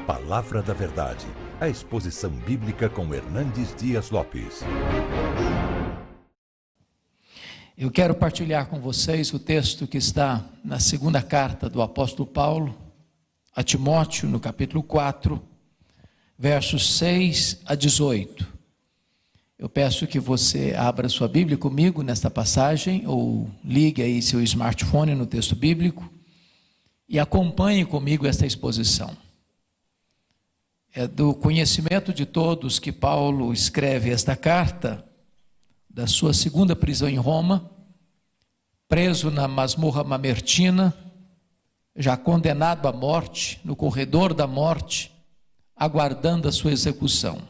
Palavra da Verdade, a exposição bíblica com Hernandes Dias Lopes. Eu quero partilhar com vocês o texto que está na segunda carta do apóstolo Paulo a Timóteo, no capítulo 4, versos 6 a 18. Eu peço que você abra sua Bíblia comigo nesta passagem, ou ligue aí seu smartphone no texto bíblico e acompanhe comigo esta exposição. É do conhecimento de todos que Paulo escreve esta carta da sua segunda prisão em Roma, preso na masmorra mamertina, já condenado à morte, no corredor da morte, aguardando a sua execução.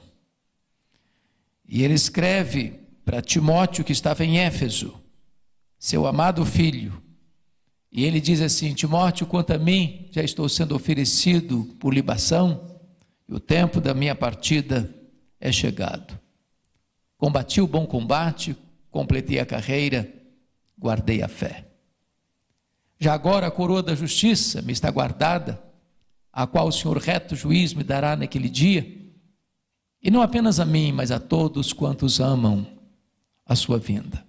E ele escreve para Timóteo, que estava em Éfeso, seu amado filho, e ele diz assim: Timóteo, quanto a mim, já estou sendo oferecido por libação, e o tempo da minha partida é chegado. Combati o bom combate, completei a carreira, guardei a fé. Já agora a coroa da justiça me está guardada, a qual o Senhor reto juiz me dará naquele dia, e não apenas a mim, mas a todos quantos amam a sua vinda.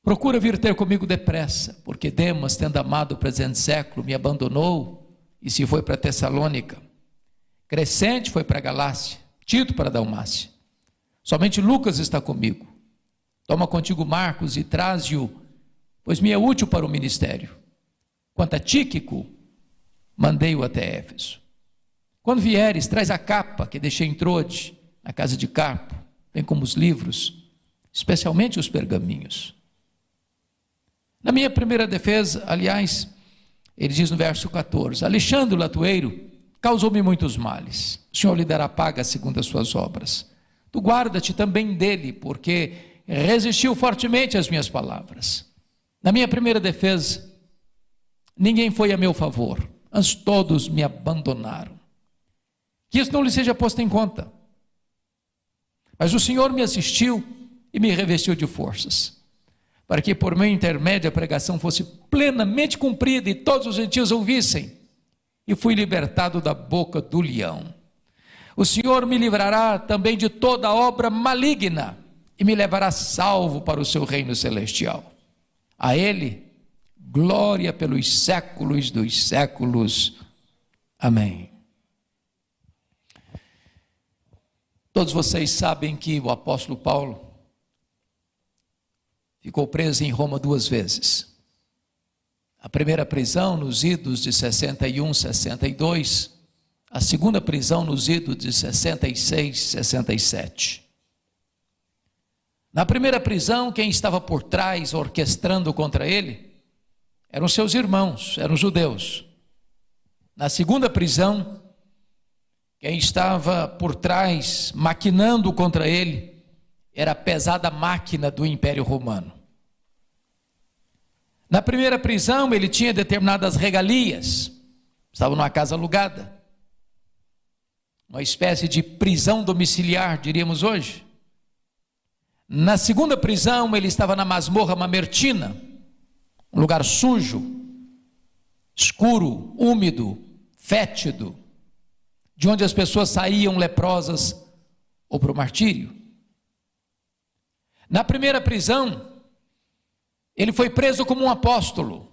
Procura vir ter comigo depressa, porque Demas, tendo amado o presente século, me abandonou e se foi para Tessalônica. Crescente foi para a Galácia, Tito para a Dalmácia. Somente Lucas está comigo. Toma contigo Marcos e traze-o, pois me é útil para o ministério. Quanto a Tíquico, mandei-o até Éfeso. Quando vieres, traz a capa que deixei em Trode, na casa de Carpo, bem como os livros, especialmente os pergaminhos. Na minha primeira defesa, aliás, ele diz no verso 14, Alexandre o latoeiro causou-me muitos males. O Senhor lhe dará paga segundo as suas obras. Tu guarda-te também dele, porque resistiu fortemente às minhas palavras. Na minha primeira defesa, ninguém foi a meu favor, antes todos me abandonaram. Que isso não lhe seja posto em conta. Mas o Senhor me assistiu e me revestiu de forças, para que por meu intermédio a pregação fosse plenamente cumprida e todos os gentios ouvissem. E fui libertado da boca do leão. O Senhor me livrará também de toda obra maligna e me levará salvo para o seu reino celestial. A Ele, glória pelos séculos dos séculos. Amém. Todos vocês sabem que o apóstolo Paulo ficou preso em Roma 2 vezes. A primeira prisão nos idos de 61, 62. A segunda prisão nos idos de 66, 67. Na primeira prisão, quem estava por trás, orquestrando contra ele, eram seus irmãos, eram judeus. Na segunda prisão, quem estava por trás, maquinando contra ele, era a pesada máquina do Império Romano. Na primeira prisão, ele tinha determinadas regalias, estava numa casa alugada, uma espécie de prisão domiciliar, diríamos hoje. Na segunda prisão, ele estava na masmorra mamertina, um lugar sujo, escuro, úmido, fétido, de onde as pessoas saíam leprosas ou para o martírio. Na primeira prisão, ele foi preso como um apóstolo,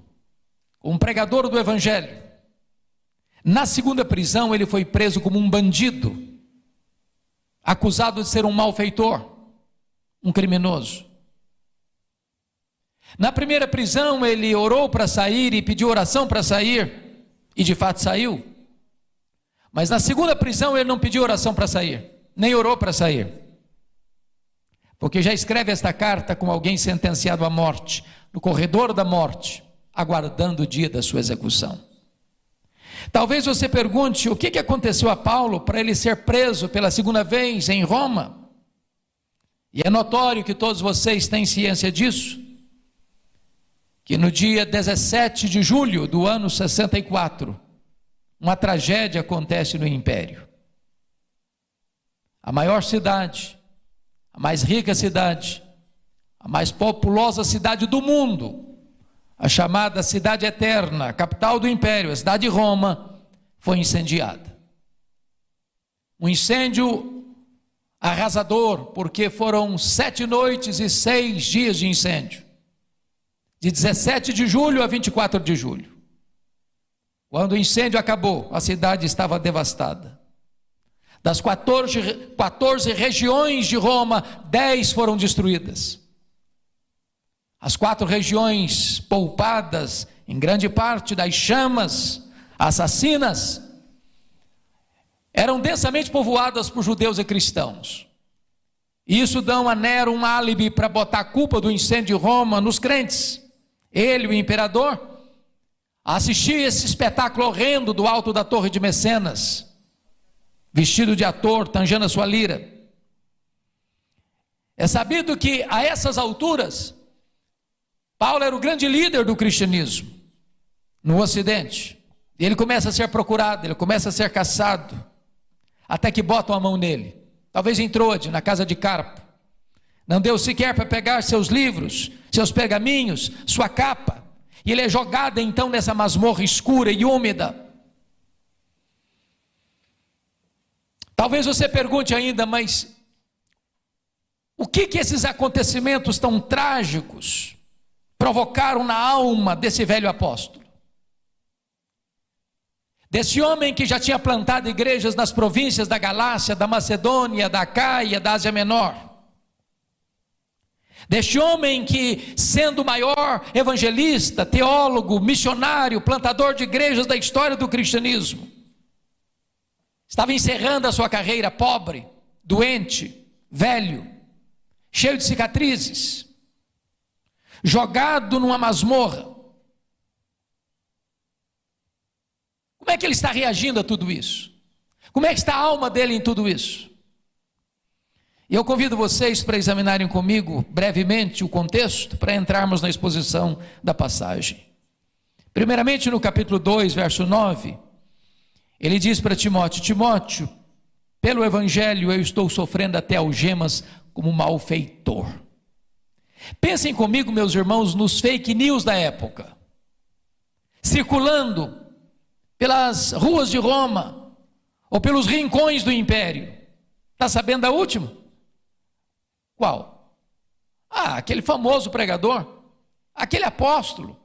um pregador do evangelho. Na segunda prisão, ele foi preso como um bandido, acusado de ser um malfeitor, um criminoso. Na primeira prisão, ele orou para sair e pediu oração para sair, e de fato saiu. Mas na segunda prisão, ele não pediu oração para sair, nem orou para sair. Porque já escreve esta carta com alguém sentenciado à morte, no corredor da morte, aguardando o dia da sua execução. Talvez você pergunte, o que aconteceu a Paulo para ele ser preso pela segunda vez em Roma? E é notório que todos vocês têm ciência disso, que no dia 17 de julho do ano 64, uma tragédia acontece no Império. A maior cidade, a mais rica cidade, a mais populosa cidade do mundo, a chamada Cidade Eterna, capital do Império, a cidade de Roma, foi incendiada. Um incêndio arrasador, porque foram 7 noites e 6 dias de incêndio, de 17 de julho a 24 de julho. Quando o incêndio acabou, a cidade estava devastada. Das 14 regiões de Roma, 10 foram destruídas. As 4 regiões poupadas, em grande parte das chamas assassinas, eram densamente povoadas por judeus e cristãos. Isso dá a Nero um álibi para botar a culpa do incêndio de Roma nos crentes. Ele, o imperador, assistia esse espetáculo horrendo do alto da Torre de Mecenas, vestido de ator, tangendo a sua lira. É sabido que a essas alturas, Paulo era o grande líder do cristianismo no Ocidente. Ele começa a ser procurado, ele começa a ser caçado, até que botam a mão nele. Talvez em Trode, na casa de Carpo. Não deu sequer para pegar seus livros, seus pergaminhos, sua capa. E ele é jogado então nessa masmorra escura e úmida. Talvez você pergunte ainda, mas o que esses acontecimentos tão trágicos provocaram na alma desse velho apóstolo? Desse homem que já tinha plantado igrejas nas províncias da Galácia, da Macedônia, da Acaia, da Ásia Menor. Deste homem que, sendo o maior evangelista, teólogo, missionário, plantador de igrejas da história do cristianismo, estava encerrando a sua carreira pobre, doente, velho, cheio de cicatrizes, jogado numa masmorra. Como é que ele está reagindo a tudo isso? Como é que está a alma dele em tudo isso? E eu convido vocês para examinarem comigo brevemente o contexto, para entrarmos na exposição da passagem. Primeiramente no capítulo 2, verso 9, ele diz para Timóteo: Timóteo, pelo evangelho eu estou sofrendo até algemas como malfeitor. Pensem comigo, meus irmãos, nos fake news da época, circulando pelas ruas de Roma, ou pelos rincões do império. Está sabendo da última? Qual? Aquele famoso pregador, aquele apóstolo,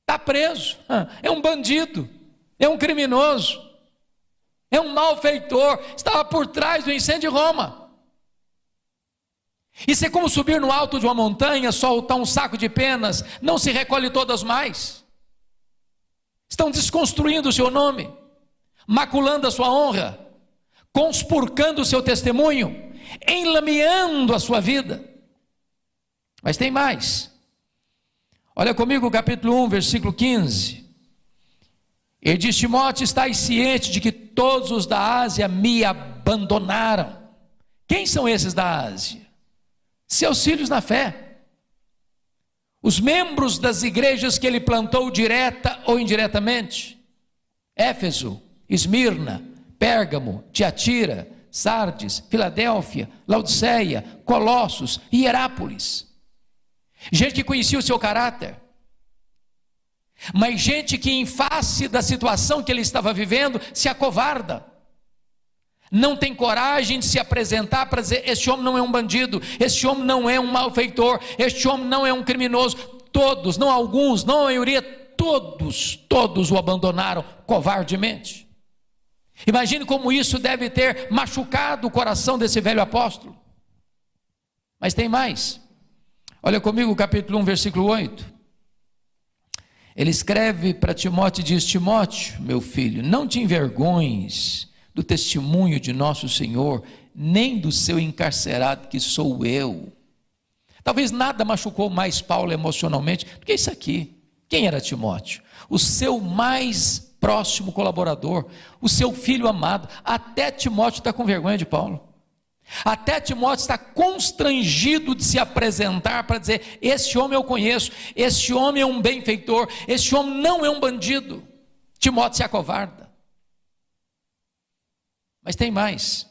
está preso, é um bandido, é um criminoso, é um malfeitor, estava por trás do incêndio de Roma. Isso é como subir no alto de uma montanha, soltar um saco de penas, não se recolhe todas mais. Estão desconstruindo o seu nome, maculando a sua honra, conspurcando o seu testemunho, enlameando a sua vida. Mas tem mais. Olha comigo o capítulo 1, versículo 15. Ele diz: Timóteo, estás ciente de que todos os da Ásia me abandonaram. Quem são esses da Ásia? Seus filhos na fé. Os membros das igrejas que ele plantou direta ou indiretamente. Éfeso, Esmirna, Pérgamo, Tiatira, Sardes, Filadélfia, Laodiceia, Colossos e Hierápolis. Gente que conhecia o seu caráter, mas gente que, em face da situação que ele estava vivendo, se acovarda, não tem coragem de se apresentar para dizer: este homem não é um bandido, este homem não é um malfeitor, este homem não é um criminoso. Todos, não alguns, não a maioria, todos o abandonaram covardemente. Imagine como isso deve ter machucado o coração desse velho apóstolo. Mas tem mais. Olha comigo o capítulo 1, versículo 8. Ele escreve para Timóteo e diz: Timóteo, meu filho, não te envergonhes do testemunho de nosso Senhor, nem do seu encarcerado, que sou eu. Talvez nada machucou mais Paulo emocionalmente do que isso aqui. Quem era Timóteo? O seu mais próximo colaborador, o seu filho amado. Até Timóteo está com vergonha de Paulo. Até Timóteo está constrangido de se apresentar para dizer: este homem eu conheço, este homem é um benfeitor, este homem não é um bandido. Timóteo se acovarda. Mas tem mais.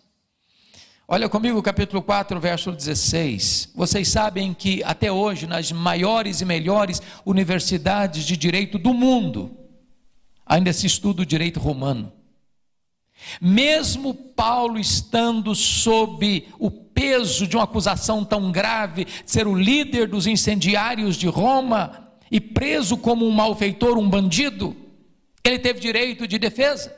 Olha comigo o capítulo 4, verso 16. Vocês sabem que até hoje, nas maiores e melhores universidades de direito do mundo, ainda se estuda o direito romano. Mesmo Paulo estando sob o peso de uma acusação tão grave, de ser o líder dos incendiários de Roma e preso como um malfeitor, um bandido, ele teve direito de defesa.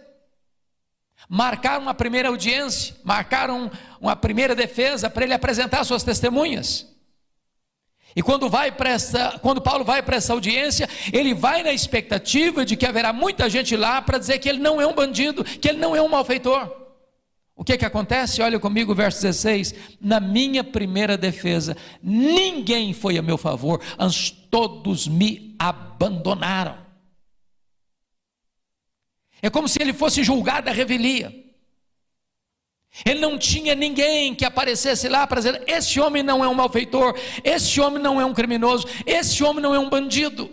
Marcaram uma primeira audiência, marcaram uma primeira defesa para ele apresentar suas testemunhas. E quando Paulo vai para essa audiência, ele vai na expectativa de que haverá muita gente lá para dizer que ele não é um bandido, que ele não é um malfeitor. O que acontece? Olha comigo o verso 16. Na minha primeira defesa, ninguém foi a meu favor, antes todos me abandonaram. É como se ele fosse julgado à revelia. Ele não tinha ninguém que aparecesse lá para dizer: esse homem não é um malfeitor, esse homem não é um criminoso, esse homem não é um bandido.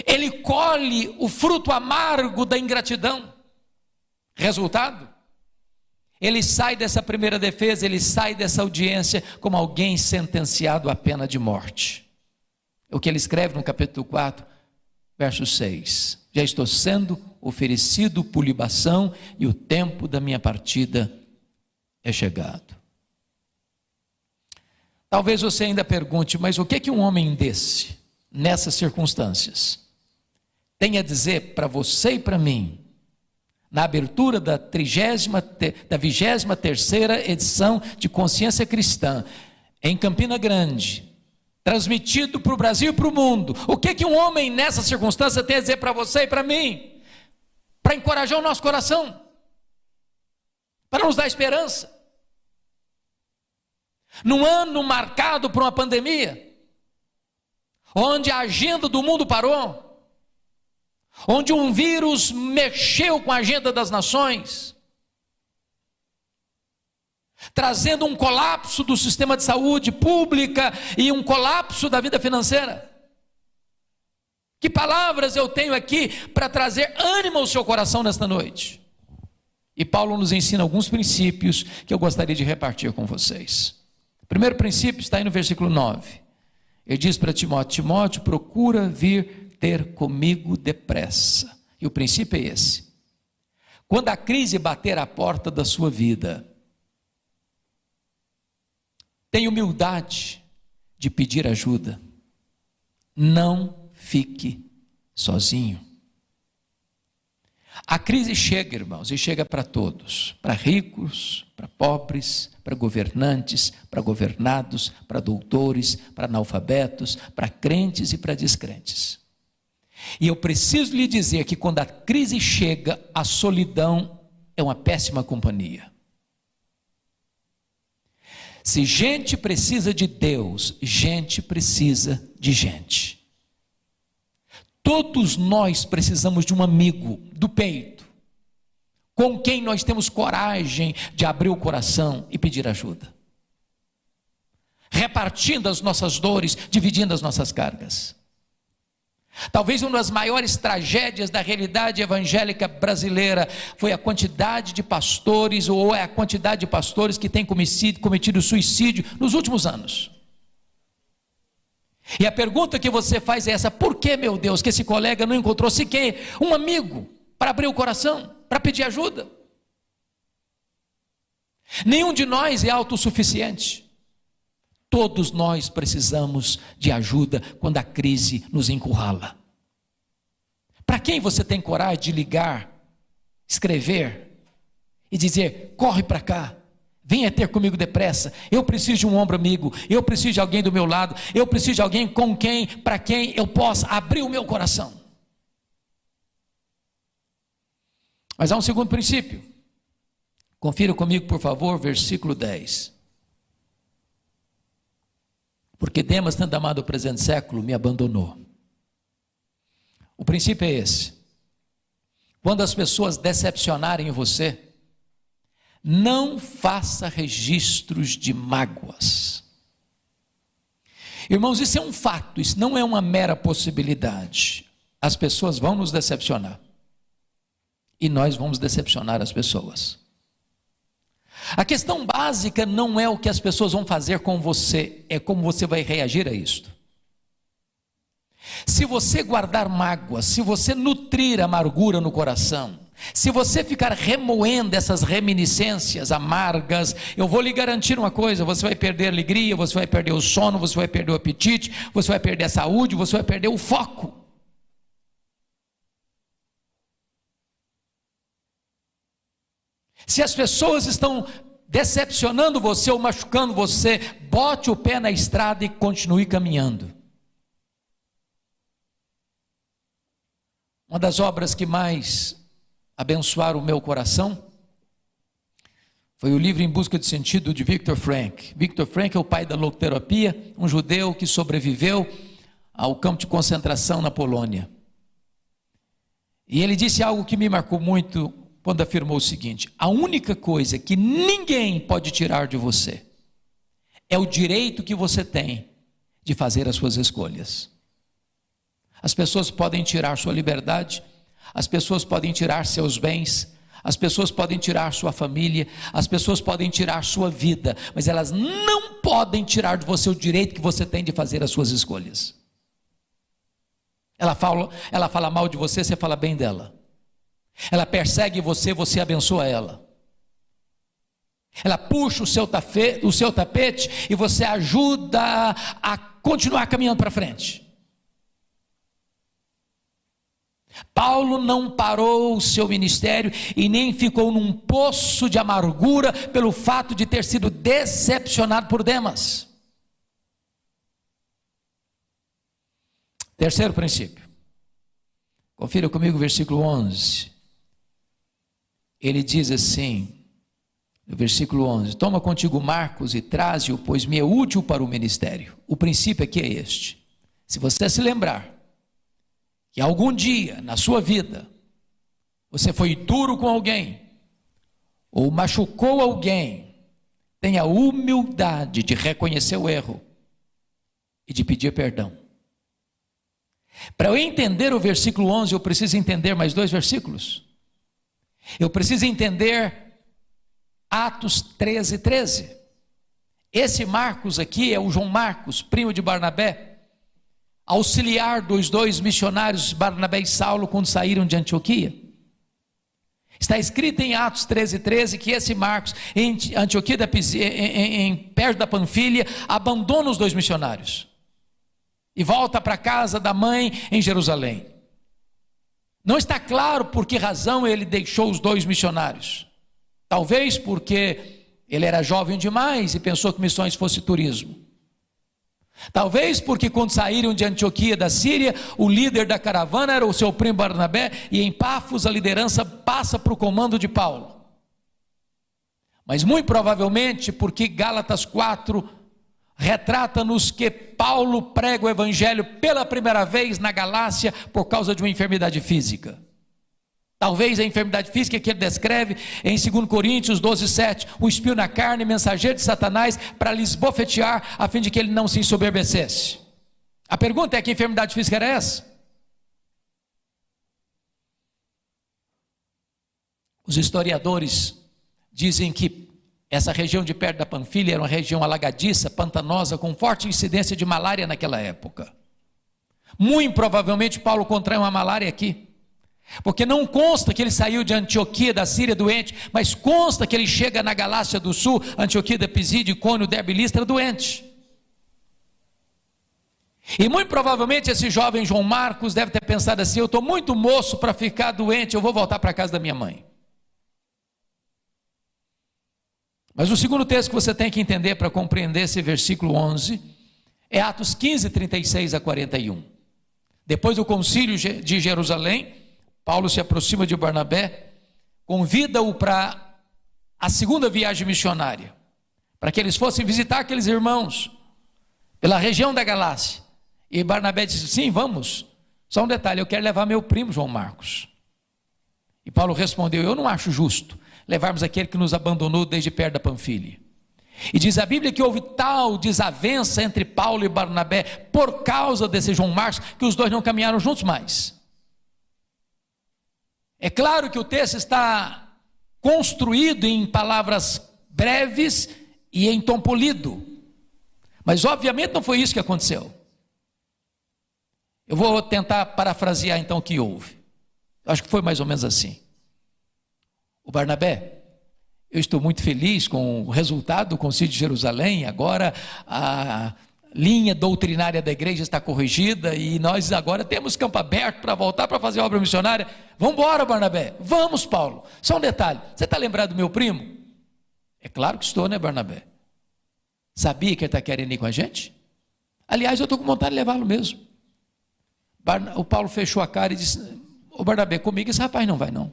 Ele colhe o fruto amargo da ingratidão. Resultado? Ele sai dessa primeira defesa, ele sai dessa audiência como alguém sentenciado à pena de morte. É o que ele escreve no capítulo 4, verso 6. Já estou sendo oferecido por libação e o tempo da minha partida é chegado. Talvez você ainda pergunte: mas o que um homem desse, nessas circunstâncias, tem a dizer para você e para mim, na abertura da 23ª edição de Consciência Cristã, em Campina Grande, transmitido para o Brasil e para o mundo? O que um homem nessa circunstância tem a dizer para você e para mim, para encorajar o nosso coração, para nos dar esperança? Num ano marcado por uma pandemia, onde a agenda do mundo parou, onde um vírus mexeu com a agenda das nações, trazendo um colapso do sistema de saúde pública e um colapso da vida financeira. Que palavras eu tenho aqui para trazer ânimo ao seu coração nesta noite? E Paulo nos ensina alguns princípios que eu gostaria de repartir com vocês. O primeiro princípio está aí no versículo 9. Ele diz para Timóteo: Timóteo, procura vir ter comigo depressa. E o princípio é esse: quando a crise bater à porta da sua vida, tenha humildade de pedir ajuda. Não fique sozinho. A crise chega, irmãos, e chega para todos, para ricos, para pobres, para governantes, para governados, para doutores, para analfabetos, para crentes e para descrentes. E eu preciso lhe dizer que quando a crise chega, a solidão é uma péssima companhia. Se gente precisa de Deus, gente precisa de gente. Todos nós precisamos de um amigo do peito, com quem nós temos coragem de abrir o coração e pedir ajuda, repartindo as nossas dores, dividindo as nossas cargas. Talvez uma das maiores tragédias da realidade evangélica brasileira foi a quantidade de pastores, ou é a quantidade de pastores que têm cometido suicídio nos últimos anos. E a pergunta que você faz é essa: por que, meu Deus, que esse colega não encontrou sequer um amigo para abrir o coração, para pedir ajuda? Nenhum de nós é autossuficiente. Todos nós precisamos de ajuda quando a crise nos encurrala. Para quem você tem coragem de ligar, escrever e dizer: corre para cá, venha ter comigo depressa, eu preciso de um ombro amigo, eu preciso de alguém do meu lado, eu preciso de alguém para quem eu possa abrir o meu coração? Mas há um segundo princípio. Confira comigo, por favor, versículo 10. Porque Demas, tendo amado o presente século, me abandonou. O princípio é esse: quando as pessoas decepcionarem você, não faça registros de mágoas. Irmãos, isso é um fato, isso não é uma mera possibilidade. As pessoas vão nos decepcionar, e nós vamos decepcionar as pessoas. A questão básica não é o que as pessoas vão fazer com você, é como você vai reagir a isto. Se você guardar mágoa, se você nutrir amargura no coração, se você ficar remoendo essas reminiscências amargas, eu vou lhe garantir uma coisa: você vai perder a alegria, você vai perder o sono, você vai perder o apetite, você vai perder a saúde, você vai perder o foco. Se as pessoas estão decepcionando você ou machucando você, bote o pé na estrada e continue caminhando. Uma das obras que mais abençoaram o meu coração foi o livro Em Busca de Sentido, de Viktor Frankl. Viktor Frankl é o pai da logoterapia, um judeu que sobreviveu ao campo de concentração na Polônia. E ele disse algo que me marcou muito quando afirmou o seguinte: a única coisa que ninguém pode tirar de você é o direito que você tem de fazer as suas escolhas. As pessoas podem tirar sua liberdade, as pessoas podem tirar seus bens, as pessoas podem tirar sua família, as pessoas podem tirar sua vida, mas elas não podem tirar de você o direito que você tem de fazer as suas escolhas. Ela fala mal de você, você fala bem dela. Ela persegue você, você abençoa ela. Ela puxa o seu tapete e você ajuda a continuar caminhando para frente. Paulo não parou o seu ministério e nem ficou num poço de amargura pelo fato de ter sido decepcionado por Demas. Terceiro princípio. Confira comigo o versículo 11. Ele diz assim, no versículo 11: toma contigo Marcos e traze-o, pois me é útil para o ministério. O princípio aqui é este: se você se lembrar que algum dia na sua vida você foi duro com alguém ou machucou alguém, tenha a humildade de reconhecer o erro e de pedir perdão. Para eu entender o versículo 11, eu preciso entender mais dois versículos. Eu preciso entender Atos 13:13. Esse Marcos aqui é o João Marcos, primo de Barnabé, auxiliar dos dois missionários Barnabé e Saulo quando saíram de Antioquia. Está escrito em Atos 13:13 que esse Marcos, em Antioquia, perto da Panfilha, abandona os dois missionários e volta para a casa da mãe em Jerusalém. Não está claro por que razão ele deixou os dois missionários. Talvez porque ele era jovem demais e pensou que missões fosse turismo. Talvez porque quando saíram de Antioquia da Síria, o líder da caravana era o seu primo Barnabé, e em Pafos a liderança passa para o comando de Paulo. Mas muito provavelmente porque Gálatas 4 retrata-nos que Paulo prega o evangelho pela primeira vez na Galácia por causa de uma enfermidade física. Talvez a enfermidade física que ele descreve em 2 Coríntios 12:7, o espinho na carne, mensageiro de Satanás, para lhes bofetear, a fim de que ele não se ensoberbecesse. A pergunta é: que enfermidade física era essa? Os historiadores dizem que essa região de perto da Panfilha era uma região alagadiça, pantanosa, com forte incidência de malária naquela época. Muito provavelmente Paulo contraiu uma malária aqui, porque não consta que ele saiu de Antioquia da Síria doente, mas consta que ele chega na Galácia do Sul, Antioquia da Pisídia, Icônio, Derbe e Listra, doente. E muito provavelmente esse jovem João Marcos deve ter pensado assim: eu estou muito moço para ficar doente, eu vou voltar para a casa da minha mãe. Mas o segundo texto que você tem que entender para compreender esse versículo 11 é Atos 15:36-41. Depois do concílio de Jerusalém, Paulo se aproxima de Barnabé, convida-o para a segunda viagem missionária, para que eles fossem visitar aqueles irmãos pela região da Galácia. E Barnabé disse: sim, vamos. Só um detalhe: eu quero levar meu primo João Marcos. E Paulo respondeu: eu não acho justo levarmos aquele que nos abandonou desde perto da Panfilha. E diz a Bíblia que houve tal desavença entre Paulo e Barnabé por causa desse João Marcos, que os dois não caminharam juntos mais. É claro que o texto está construído em palavras breves e em tom polido, mas obviamente não foi isso que aconteceu. Eu vou tentar parafrasear então o que houve. Acho que foi mais ou menos assim. O Barnabé, eu estou muito feliz com o resultado do Concílio de Jerusalém. Agora a linha doutrinária da igreja está corrigida e nós agora temos campo aberto para voltar para fazer obra missionária. Vamos embora, Barnabé. Vamos, Paulo. Só um detalhe, você está lembrado do meu primo? É claro que estou, né, Barnabé? Sabia que ele está querendo ir com a gente? Aliás, eu estou com vontade de levá-lo mesmo. O Paulo fechou a cara e disse: ô Barnabé, comigo esse rapaz não vai não.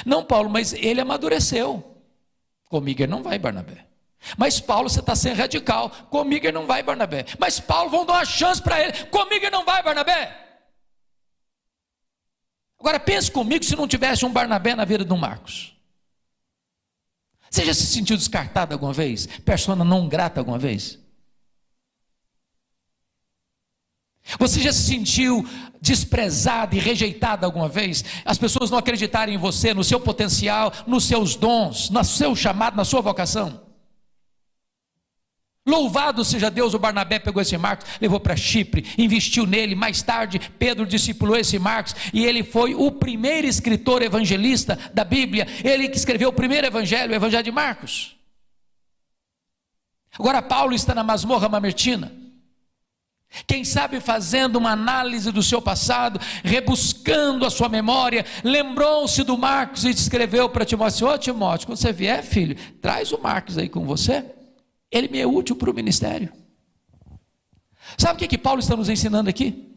Não, Paulo, mas ele amadureceu. Comigo ele não vai, Barnabé. Mas Paulo, você está sendo radical. Comigo ele não vai, Barnabé. Mas Paulo, vão dar uma chance para ele. Comigo ele não vai, Barnabé. Agora pense comigo se não tivesse um Barnabé na vida do Marcos. Você já se sentiu descartado alguma vez? Persona não grata alguma vez? Você já se sentiu desprezado e rejeitado alguma vez? As pessoas não acreditarem em você, no seu potencial, nos seus dons, no seu chamado, na sua vocação? Louvado seja Deus, o Barnabé pegou esse Marcos, levou para Chipre, investiu nele. Mais tarde Pedro discipulou esse Marcos e ele foi o primeiro escritor evangelista da Bíblia. Ele que escreveu o primeiro evangelho, o evangelho de Marcos. Agora Paulo está na masmorra mamertina, quem sabe fazendo uma análise do seu passado, rebuscando a sua memória, lembrou-se do Marcos e escreveu para Timóteo: ô Timóteo, quando você vier, filho, traz o Marcos aí com você, ele me é útil para o ministério. Sabe o que Paulo está nos ensinando aqui?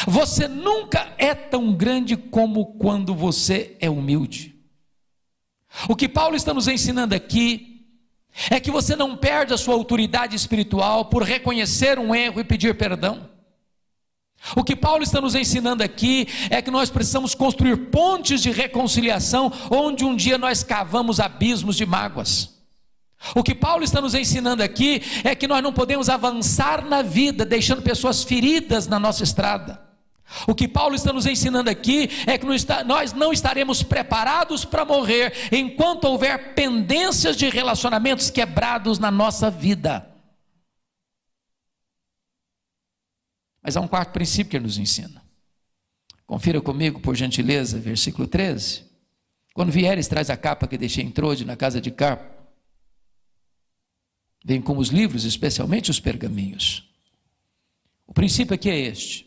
Você nunca é tão grande como quando você é humilde. O que Paulo está nos ensinando aqui é que você não perde a sua autoridade espiritual por reconhecer um erro e pedir perdão. O que Paulo está nos ensinando aqui é que nós precisamos construir pontes de reconciliação onde um dia nós cavamos abismos de mágoas. O que Paulo está nos ensinando aqui é que nós não podemos avançar na vida deixando pessoas feridas na nossa estrada. O que Paulo está nos ensinando aqui é que nós não estaremos preparados para morrer enquanto houver pendências de relacionamentos quebrados na nossa vida. Mas há um quarto princípio que ele nos ensina. Confira comigo, por gentileza, versículo 13. Quando vieres, traz a capa que deixei em Trode, na casa de Carpo. Vem com os livros, especialmente os pergaminhos. O princípio aqui é este: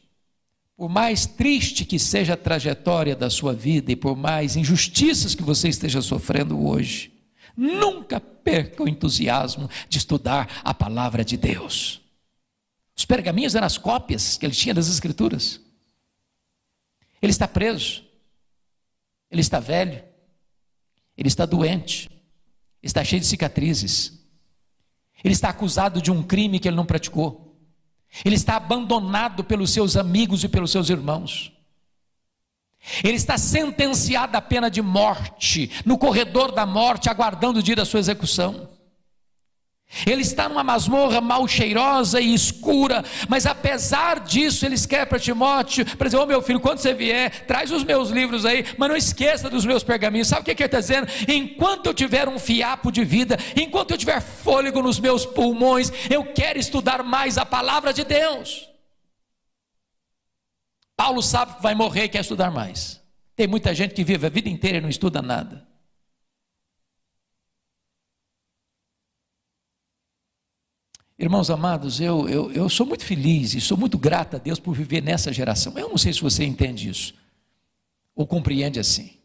por mais triste que seja a trajetória da sua vida e por mais injustiças que você esteja sofrendo hoje, nunca perca o entusiasmo de estudar a palavra de Deus. Os pergaminhos eram as cópias que ele tinha das Escrituras. Ele está preso, ele está velho, ele está doente, está cheio de cicatrizes. Ele está acusado de um crime que ele não praticou. Ele está abandonado pelos seus amigos e pelos seus irmãos. Ele está sentenciado à pena de morte, no corredor da morte, aguardando o dia da sua execução. Ele está numa masmorra mal cheirosa e escura, mas apesar disso ele escreve para Timóteo, para dizer: ô meu filho, quando você vier, traz os meus livros aí, mas não esqueça dos meus pergaminhos. Sabe o que ele está dizendo? Enquanto eu tiver um fiapo de vida, enquanto eu tiver fôlego nos meus pulmões, eu quero estudar mais a palavra de Deus. Paulo sabe que vai morrer e quer estudar mais. Tem muita gente que vive a vida inteira e não estuda nada. Irmãos amados, eu sou muito feliz e sou muito grato a Deus por viver nessa geração. Eu não sei se você entende isso ou compreende assim,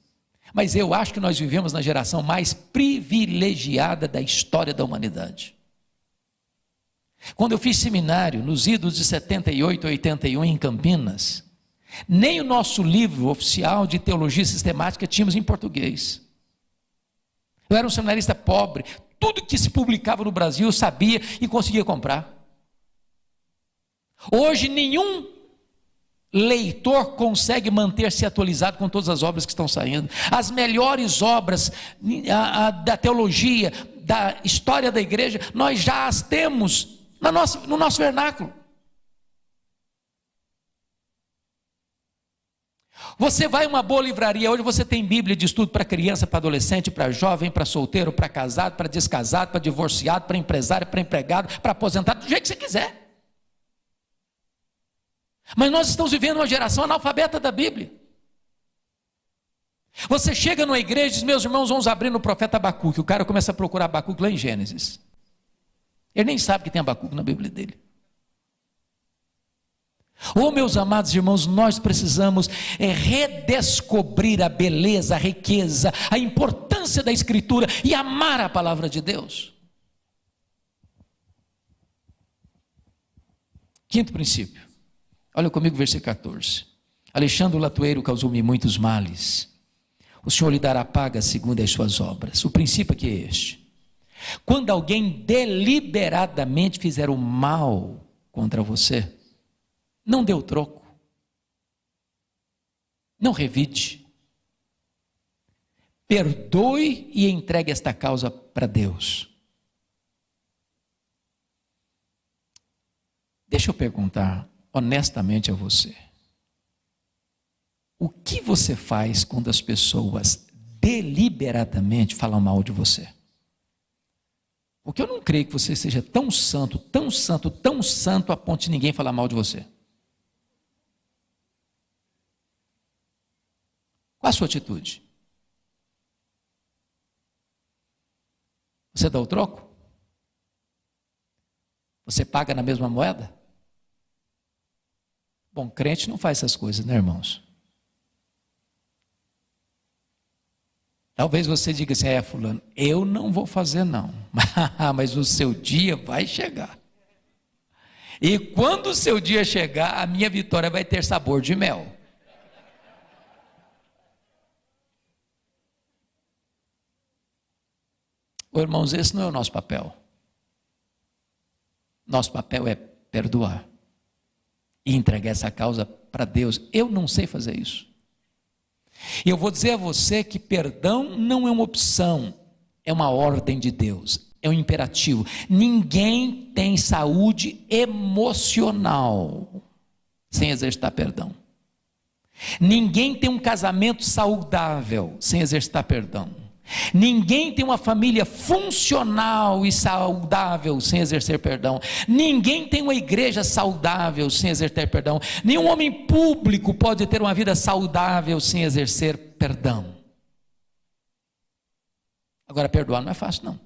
mas eu acho que nós vivemos na geração mais privilegiada da história da humanidade. Quando eu fiz seminário nos idos de 78 a 81 em Campinas, nem o nosso livro oficial de teologia sistemática tínhamos em português. Eu era um seminarista pobre. Tudo que se publicava no Brasil eu sabia e conseguia comprar. Hoje nenhum leitor consegue manter-se atualizado com todas as obras que estão saindo. As melhores obras da teologia, da história da igreja, nós já as temos no nosso vernáculo. Você vai a uma boa livraria, hoje você tem Bíblia de estudo para criança, para adolescente, para jovem, para solteiro, para casado, para descasado, para divorciado, para empresário, para empregado, para aposentado, do jeito que você quiser. Mas nós estamos vivendo uma geração analfabeta da Bíblia. Você chega numa igreja e diz: meus irmãos, vamos abrir no profeta Abacuque. O cara começa a procurar Abacuque lá em Gênesis. Ele nem sabe que tem Abacuque na Bíblia dele. Oh, meus amados irmãos, nós precisamos redescobrir a beleza, a riqueza, a importância da Escritura e amar a palavra de Deus. Quinto princípio, olha comigo o versículo 14. Alexandre o latoeiro causou-me muitos males, o Senhor lhe dará paga segundo as suas obras. O princípio aqui é este: quando alguém deliberadamente fizer o mal contra você, não dê o troco, não revide, perdoe e entregue esta causa para Deus. Deixa eu perguntar honestamente a você: o que você faz quando as pessoas deliberadamente falam mal de você? Porque eu não creio que você seja tão santo, tão santo, tão santo a ponto de ninguém falar mal de você. Qual a sua atitude? Você dá o troco? Você paga na mesma moeda? Bom, crente não faz essas coisas, né, irmãos? Talvez você diga assim: fulano, eu não vou fazer não, mas o seu dia vai chegar. E quando o seu dia chegar, a minha vitória vai ter sabor de mel. Oh, irmãos, esse não é o nosso papel. Nosso papel é perdoar e entregar essa causa para Deus. Eu não sei fazer isso. E eu vou dizer a você que perdão não é uma opção, é uma ordem de Deus, é um imperativo. Ninguém tem saúde emocional sem exercitar perdão. Ninguém tem um casamento saudável sem exercitar perdão. Ninguém tem uma família funcional e saudável sem exercer perdão. Ninguém tem uma igreja saudável sem exercer perdão. Nenhum homem público pode ter uma vida saudável sem exercer perdão. Agora, perdoar não é fácil, não.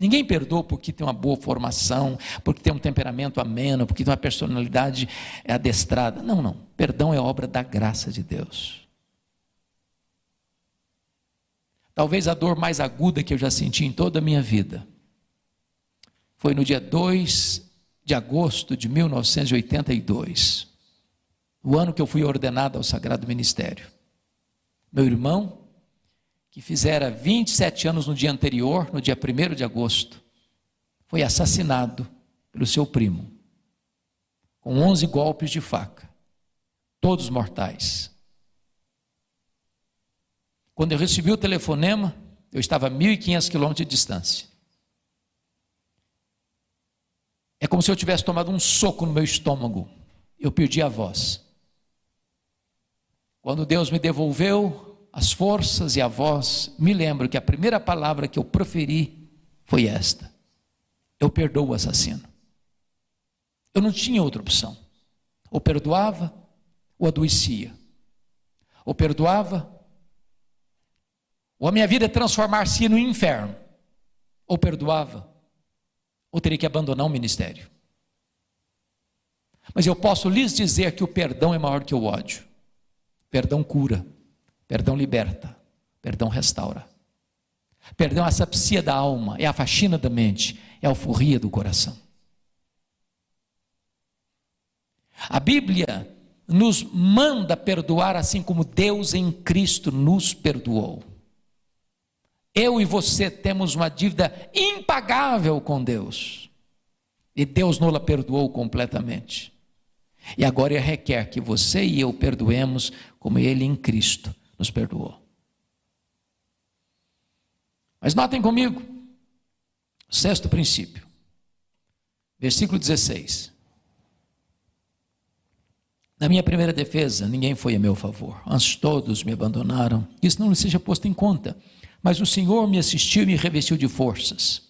Ninguém perdoa porque tem uma boa formação, porque tem um temperamento ameno, porque tem uma personalidade adestrada. Não, não. Perdão é obra da graça de Deus. Talvez a dor mais aguda que eu já senti em toda a minha vida foi no dia 2 de agosto de 1982, o ano que eu fui ordenado ao Sagrado Ministério. Meu irmão, que fizera 27 anos no dia anterior, no dia 1º de agosto, foi assassinado pelo seu primo, com 11 golpes de faca, todos mortais. Quando eu recebi o telefonema, eu estava a 1.500 quilômetros de distância. É como se eu tivesse tomado um soco no meu estômago. Eu perdi a voz. Quando Deus me devolveu as forças e a voz, me lembro que a primeira palavra que eu proferi foi esta: eu perdoo o assassino. Eu não tinha outra opção. Ou perdoava, ou adoecia. Ou perdoava, ou a minha vida transformar-se no inferno. Ou perdoava, ou teria que abandonar o ministério. Mas eu posso lhes dizer que o perdão é maior que o ódio. Perdão cura, perdão liberta, perdão restaura. Perdão é a asepsia da alma, é a faxina da mente, é a alforria do coração. A Bíblia nos manda perdoar assim como Deus em Cristo nos perdoou. Eu e você temos uma dívida impagável com Deus, e Deus nos perdoou completamente. E agora Ele requer que você e eu perdoemos como Ele em Cristo nos perdoou. Mas notem comigo, o 6º princípio, versículo 16. Na minha primeira defesa, ninguém foi a meu favor, antes todos me abandonaram. Isso não lhe seja posto em conta, mas o Senhor me assistiu e me revestiu de forças,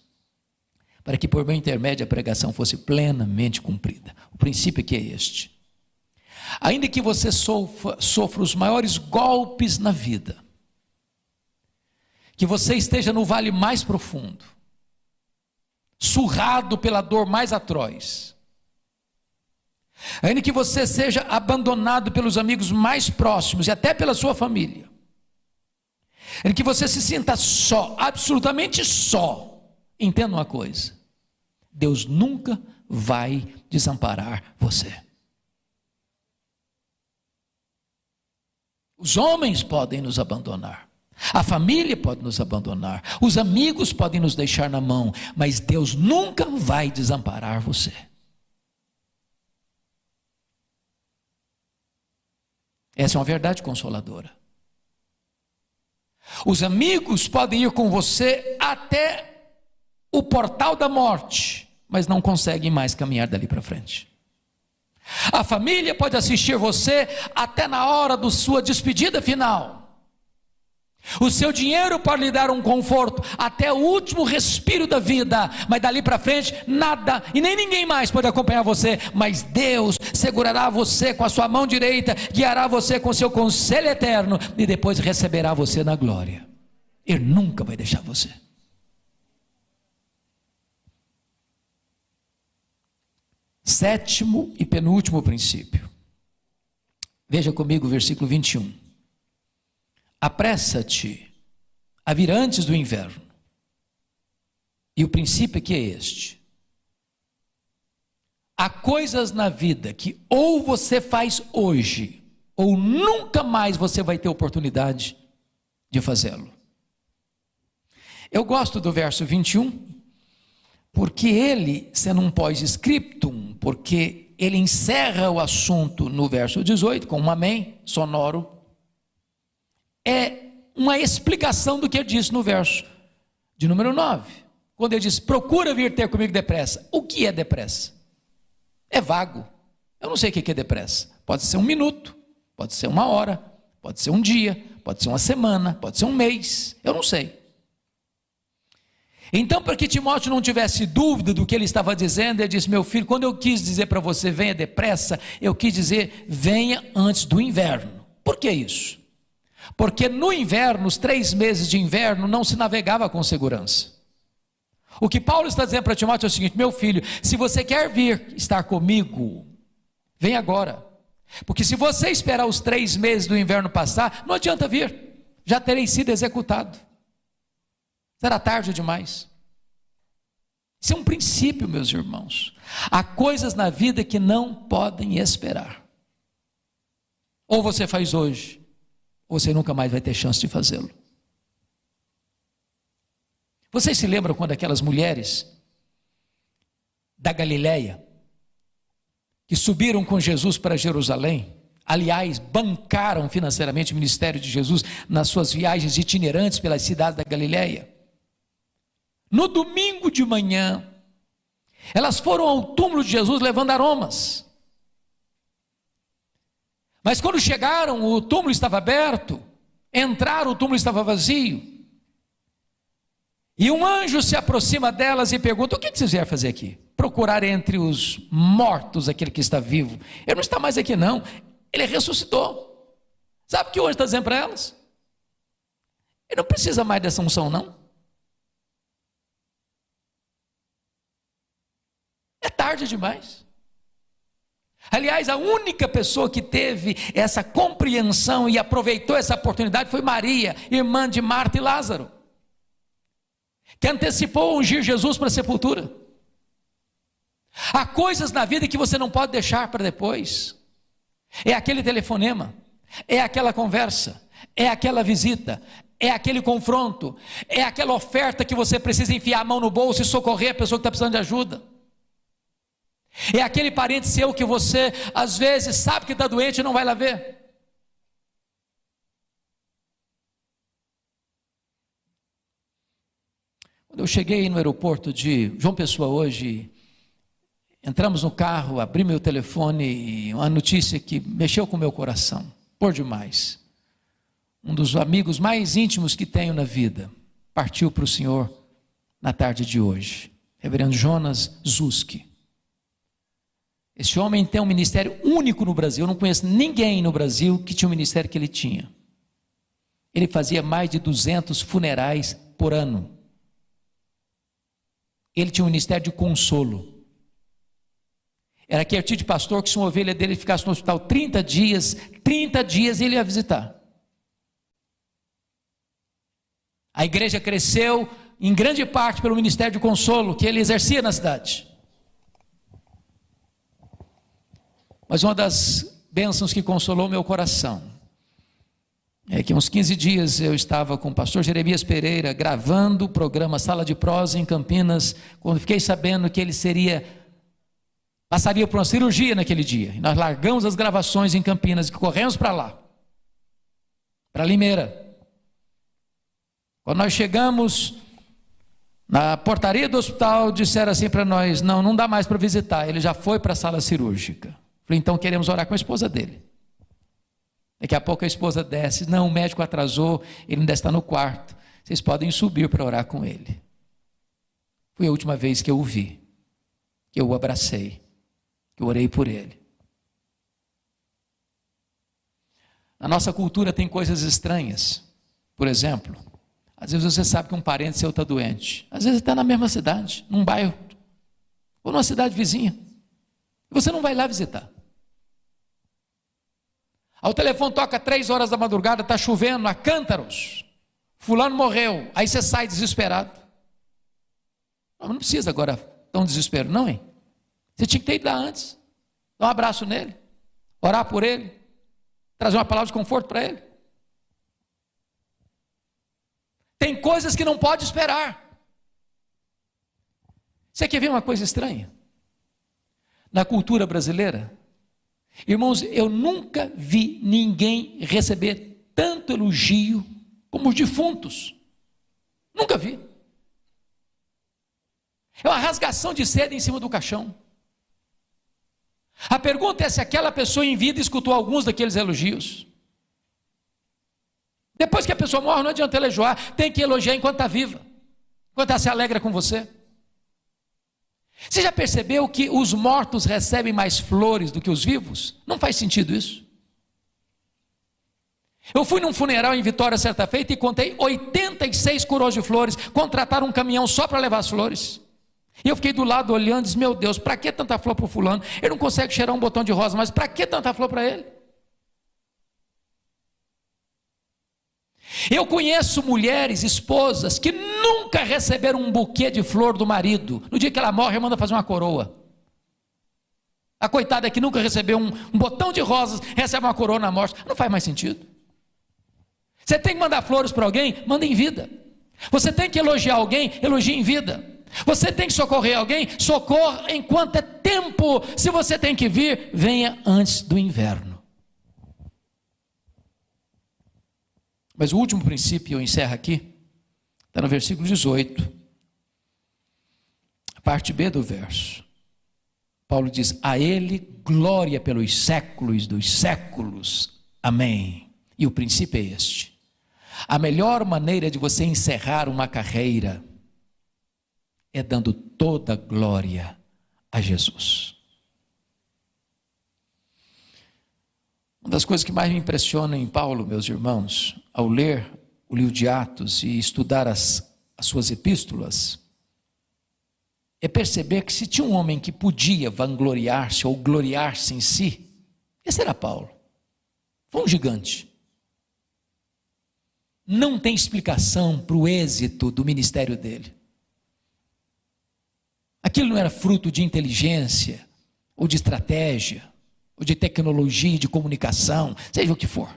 para que por meu intermédio a pregação fosse plenamente cumprida. O princípio aqui é este: ainda que você sofra os maiores golpes na vida, que você esteja no vale mais profundo, surrado pela dor mais atroz, ainda que você seja abandonado pelos amigos mais próximos e até pela sua família, ainda que você se sinta só, absolutamente só, entenda uma coisa: Deus nunca vai desamparar você. Os homens podem nos abandonar, a família pode nos abandonar, os amigos podem nos deixar na mão, mas Deus nunca vai desamparar você. Essa é uma verdade consoladora. Os amigos podem ir com você até o portal da morte, mas não conseguem mais caminhar dali para frente. A família pode assistir você até na hora da sua despedida final. O seu dinheiro pode lhe dar um conforto até o último respiro da vida, mas dali para frente nada e nem ninguém mais pode acompanhar você. Mas Deus segurará você com a sua mão direita, guiará você com seu conselho eterno e depois receberá você na glória. Ele nunca vai deixar você. Sétimo e penúltimo princípio. Veja comigo o versículo 21. Apressa-te a vir antes do inverno. E o princípio aqui é este: há coisas na vida que ou você faz hoje, ou nunca mais você vai ter oportunidade de fazê-lo. Eu gosto do verso 21, porque ele, sendo um pós-scriptum, porque ele encerra o assunto no verso 18, com um amém sonoro, é uma explicação do que ele disse no verso de número 9, quando ele diz: procura vir ter comigo depressa. O que é depressa? É vago. Eu não sei o que é depressa. Pode ser um minuto, pode ser uma hora, pode ser um dia, pode ser uma semana, pode ser um mês, eu não sei. Então, para que Timóteo não tivesse dúvida do que ele estava dizendo, ele disse: meu filho, quando eu quis dizer para você venha depressa, eu quis dizer venha antes do inverno. Por que isso? Porque no inverno, os 3 meses de inverno, não se navegava com segurança. O que Paulo está dizendo para Timóteo é o seguinte: meu filho, se você quer vir estar comigo, vem agora. Porque se você esperar os 3 meses do inverno passar, não adianta vir, já terei sido executado. Será tarde demais. Isso é um princípio, meus irmãos. Há coisas na vida que não podem esperar. Ou você faz hoje, ou você nunca mais vai ter chance de fazê-lo. Vocês se lembram quando aquelas mulheres da Galileia, que subiram com Jesus para Jerusalém, aliás, bancaram financeiramente o ministério de Jesus nas suas viagens itinerantes pelas cidades da Galileia? No domingo de manhã, elas foram ao túmulo de Jesus levando aromas. Mas quando chegaram, o túmulo estava aberto, entraram, o túmulo estava vazio. E um anjo se aproxima delas e pergunta: o que vocês vieram fazer aqui? Procurar entre os mortos aquele que está vivo. Ele não está mais aqui não, ele ressuscitou. Sabe o que o anjo está dizendo para elas? Ele não precisa mais dessa unção não. É tarde demais. Aliás, a única pessoa que teve essa compreensão e aproveitou essa oportunidade foi Maria, irmã de Marta e Lázaro, que antecipou ungir Jesus para a sepultura. Há coisas na vida que você não pode deixar para depois. É aquele telefonema, é aquela conversa, é aquela visita, é aquele confronto, é aquela oferta que você precisa enfiar a mão no bolso e socorrer a pessoa que está precisando de ajuda. É aquele parente seu que você às vezes sabe que está doente e não vai lá ver. Quando eu cheguei no aeroporto de João Pessoa hoje, entramos no carro, abri meu telefone e uma notícia que mexeu com o meu coração, por demais. Um dos amigos mais íntimos que tenho na vida partiu para o Senhor na tarde de hoje. reverendo Jonas Zuski. Esse homem tem um ministério único no Brasil. Eu não conheço ninguém no Brasil que tinha o ministério que ele tinha. Ele fazia mais de 200 funerais por ano. Ele tinha um ministério de consolo. Era aquele tipo de pastor que se uma ovelha dele ficasse no hospital 30 dias ele ia visitar. A igreja cresceu em grande parte pelo ministério de consolo que ele exercia na cidade. Mas uma das bênçãos que consolou meu coração é que uns 15 dias eu estava com o pastor Jeremias Pereira gravando o programa Sala de Prosa em Campinas, quando fiquei sabendo que ele passaria por uma cirurgia naquele dia. E nós largamos as gravações em Campinas e corremos para lá, para Limeira. Quando nós chegamos na portaria do hospital, disseram assim para nós: não dá mais para visitar, ele já foi para a sala cirúrgica. Falei: então queremos orar com a esposa dele. Daqui a pouco a esposa desce: não, o médico atrasou, ele ainda está no quarto, vocês podem subir para orar com ele. Foi a última vez que eu o vi, que eu o abracei, que eu orei por ele. Na nossa cultura tem coisas estranhas. Por exemplo, às vezes você sabe que um parente seu está doente, às vezes está na mesma cidade, num bairro, ou numa cidade vizinha, e você não vai lá visitar. Aí o telefone toca 3 horas da madrugada, está chovendo, a cântaros, fulano morreu, aí você sai desesperado. Não precisa agora tão desespero não, hein? Você tinha que ter ido lá antes, dar um abraço nele, orar por ele, trazer uma palavra de conforto para ele. Tem coisas que não pode esperar. Você quer ver uma coisa estranha? Na cultura brasileira, irmãos, eu nunca vi ninguém receber tanto elogio como os defuntos. Nunca vi. É uma rasgação de seda em cima do caixão. A pergunta é se aquela pessoa em vida escutou alguns daqueles elogios. Depois que a pessoa morre, não adianta elogiar, tem que elogiar enquanto está viva, enquanto ela se alegra com você. Você já percebeu que os mortos recebem mais flores do que os vivos? Não faz sentido isso. Eu fui num funeral em Vitória certa feita e contei 86 coroas de flores, contrataram um caminhão só para levar as flores. E eu fiquei do lado olhando e disse: meu Deus, para que tanta flor para o fulano? Ele não consegue cheirar um botão de rosa, mas para que tanta flor para ele? Eu conheço mulheres, esposas, que nunca receberam um buquê de flor do marido. No dia que ela morre, manda fazer uma coroa. A coitada que nunca recebeu um botão de rosas, recebe uma coroa na morte. Não faz mais sentido. Você tem que mandar flores para alguém? Manda em vida. Você tem que elogiar alguém? Elogie em vida. Você tem que socorrer alguém? Socorra enquanto é tempo. Se você tem que vir, venha antes do inverno. Mas o último princípio, eu encerro aqui, está no versículo 18, a parte B do verso. Paulo diz: a ele glória pelos séculos dos séculos, amém. E o princípio é este: a melhor maneira de você encerrar uma carreira é dando toda a glória a Jesus. Uma das coisas que mais me impressiona em Paulo, meus irmãos, ao ler o livro de Atos e estudar as suas epístolas, é perceber que se tinha um homem que podia vangloriar-se ou gloriar-se em si, esse era Paulo. Foi um gigante. Não tem explicação para o êxito do ministério dele. Aquilo não era fruto de inteligência, ou de estratégia, ou de tecnologia, de comunicação, seja o que for.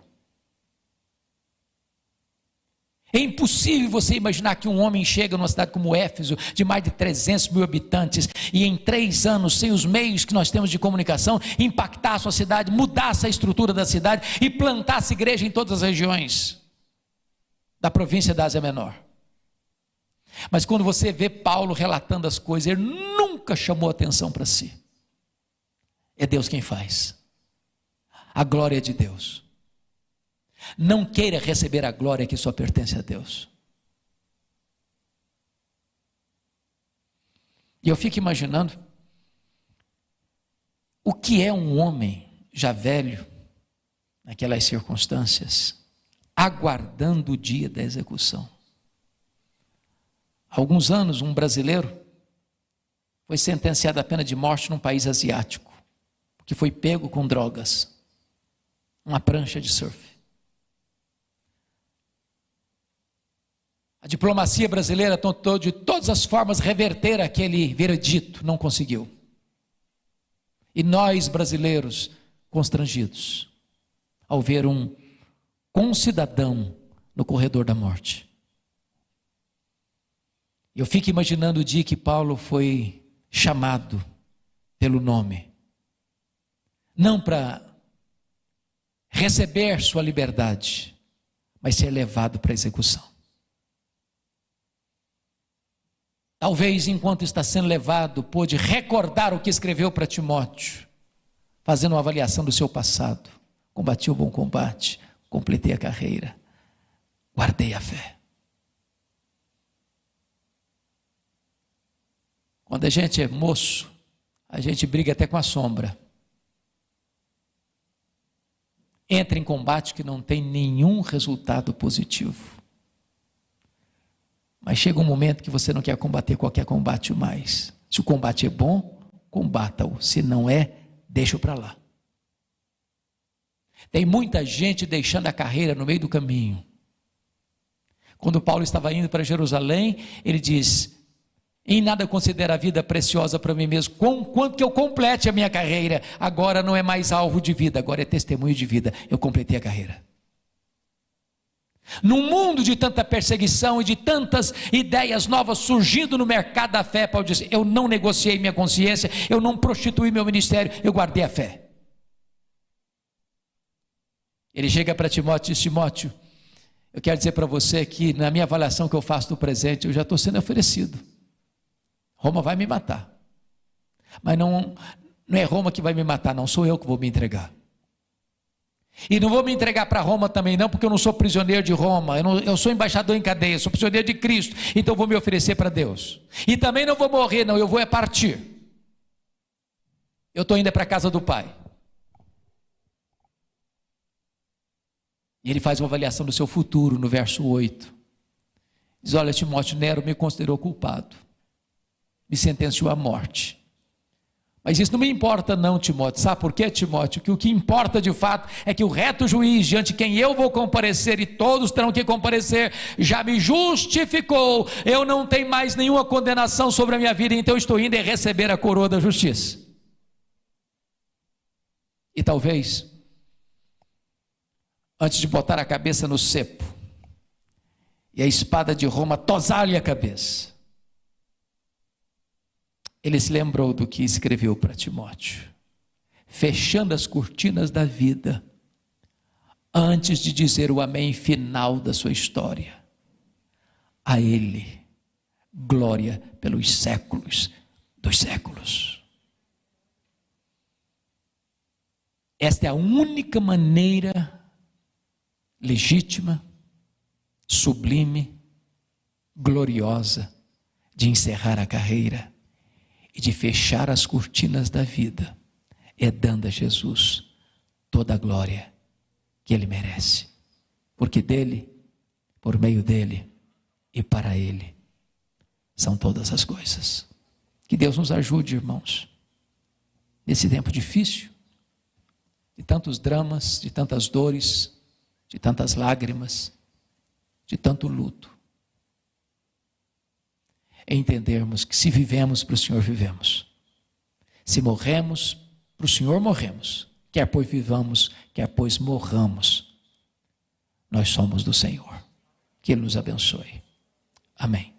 É impossível você imaginar que um homem chega numa cidade como Éfeso, de mais de 300 mil habitantes, e em 3 anos, sem os meios que nós temos de comunicação, impactar a sua cidade, mudasse a estrutura da cidade e plantasse igreja em todas as regiões da província da Ásia Menor. Mas quando você vê Paulo relatando as coisas, ele nunca chamou atenção para si. É Deus quem faz. A glória é de Deus. Não queira receber a glória que só pertence a Deus. E eu fico imaginando o que é um homem já velho, naquelas circunstâncias, aguardando o dia da execução. Há alguns anos, um brasileiro foi sentenciado à pena de morte num país asiático, que foi pego com drogas, uma prancha de surf. A diplomacia brasileira tentou de todas as formas reverter aquele veredito, não conseguiu. E nós, brasileiros, constrangidos, ao ver um concidadão no corredor da morte. Eu fico imaginando o dia que Paulo foi chamado pelo nome, não para receber sua liberdade, mas ser levado para a execução. Talvez enquanto está sendo levado, pôde recordar o que escreveu para Timóteo, fazendo uma avaliação do seu passado. Combati o bom combate, completei a carreira, guardei a fé. Quando a gente é moço, a gente briga até com a sombra. Entra em combate que não tem nenhum resultado positivo. Mas chega um momento que você não quer combater qualquer combate mais. Se o combate é bom, combata-o. Se não é, deixa-o para lá. Tem muita gente deixando a carreira no meio do caminho. Quando Paulo estava indo para Jerusalém, ele diz: em nada considero a vida preciosa para mim mesmo, quanto que eu complete a minha carreira. Agora não é mais alvo de vida, agora é testemunho de vida. Eu completei a carreira. Num mundo de tanta perseguição e de tantas ideias novas surgindo no mercado da fé, Paulo diz: eu não negociei minha consciência, eu não prostituí meu ministério, eu guardei a fé. Ele chega para Timóteo e diz: Timóteo, eu quero dizer para você que na minha avaliação que eu faço do presente, eu já estou sendo oferecido. Roma vai me matar. Mas não é Roma que vai me matar, não, sou eu que vou me entregar. E não vou me entregar para Roma também não, porque eu não sou prisioneiro de Roma, eu sou embaixador em cadeia, sou prisioneiro de Cristo, então eu vou me oferecer para Deus. E também não vou morrer não, eu vou partir. Eu estou indo para a casa do Pai. E ele faz uma avaliação do seu futuro no verso 8. Diz: olha, Timóteo, Nero me considerou culpado, me sentenciou à morte. Mas isso não me importa não, Timóteo. Sabe por quê, Timóteo? Que o que importa de fato é que o reto juiz, diante de quem eu vou comparecer, e todos terão que comparecer, já me justificou. Eu não tenho mais nenhuma condenação sobre a minha vida, então eu estou indo receber a coroa da justiça. E talvez, antes de botar a cabeça no cepo, e a espada de Roma tosar-lhe a cabeça, ele se lembrou do que escreveu para Timóteo, fechando as cortinas da vida, antes de dizer o amém final da sua história. A ele, glória pelos séculos dos séculos. Esta é a única maneira legítima, sublime, gloriosa de encerrar a carreira e de fechar as cortinas da vida, é dando a Jesus toda a glória que Ele merece, porque dele, por meio dele e para Ele são todas as coisas. Que Deus nos ajude, irmãos, nesse tempo difícil, de tantos dramas, de tantas dores, de tantas lágrimas, de tanto luto, entendermos que se vivemos para o Senhor, vivemos. Se morremos, para o Senhor morremos. Quer pois vivamos, quer pois morramos. Nós somos do Senhor. Que Ele nos abençoe. Amém.